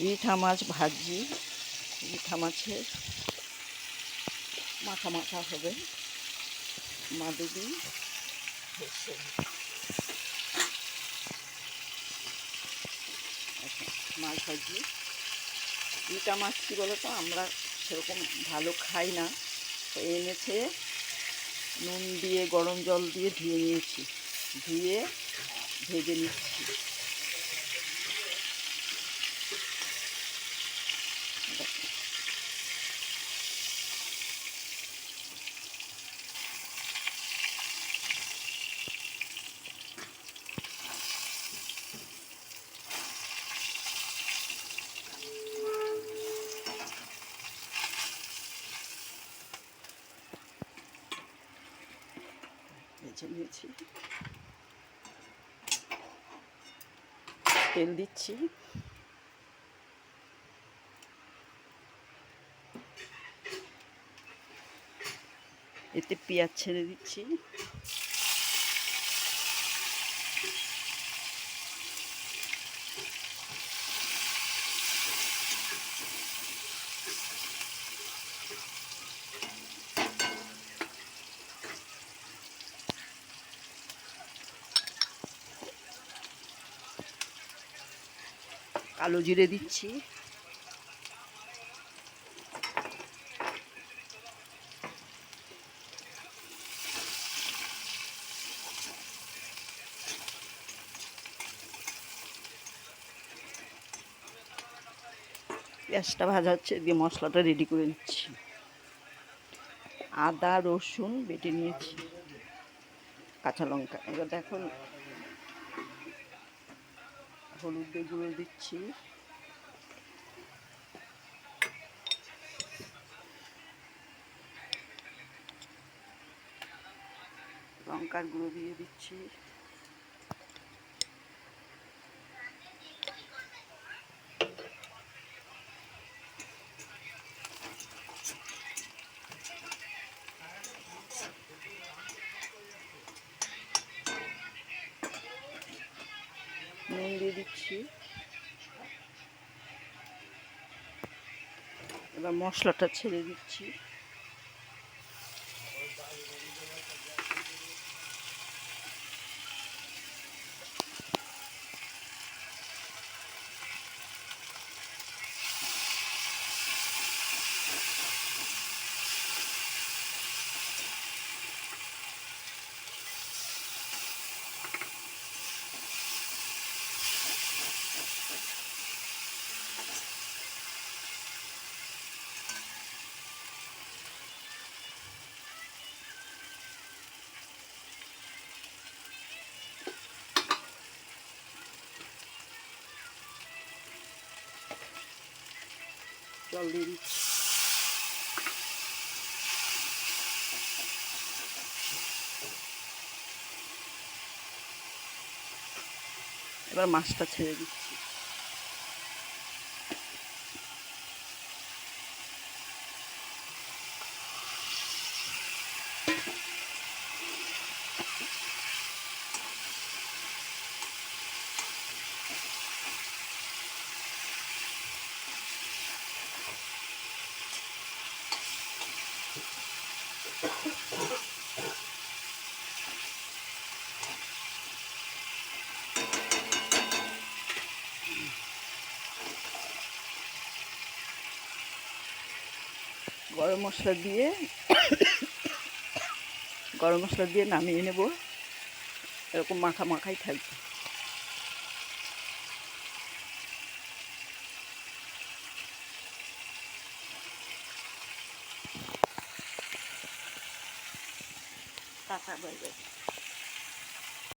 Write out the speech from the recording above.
রিঠা মাছ ভাজি, রিঠা মাছের মাখা মাখা হবে। মা দিদি মাছ ভাজি। রিঠা মাছ কী বলতো, আমরা সেরকম ভালো খাই না, তো এনেছে নুন দিয়ে গরম জল দিয়ে ধুয়ে নিয়েছি, ধুয়ে ভেজে নিচ্ছি। ভেজে নিয়েছি, তেল দিচ্ছি, এতে পেঁয়াজ ছেড়ে দিচ্ছি, কালো জিরে দিচ্ছি, পেঁয়াজটা ভাজা হচ্ছে, দিয়ে মশলাটা রেডি করে নিচ্ছি। আদা রসুন বেটে নিয়েছি, কাঁচা লঙ্কা। এবার দেখুন হলুদ গুঁড়ো দিচ্ছি, লঙ্কার গুঁড়ো দিয়ে দিচ্ছি, নুন দিয়ে দিচ্ছি। এবার মশলাটা ছেড়ে দিচ্ছি, জল দিয়ে দিচ্ছি। এবার মাছটা ছেড়ে দিচ্ছি, গরম মশলা দিয়ে নামিয়ে নেব। এরকম মাখা মাখাই থাকবে। Tata, bye bye.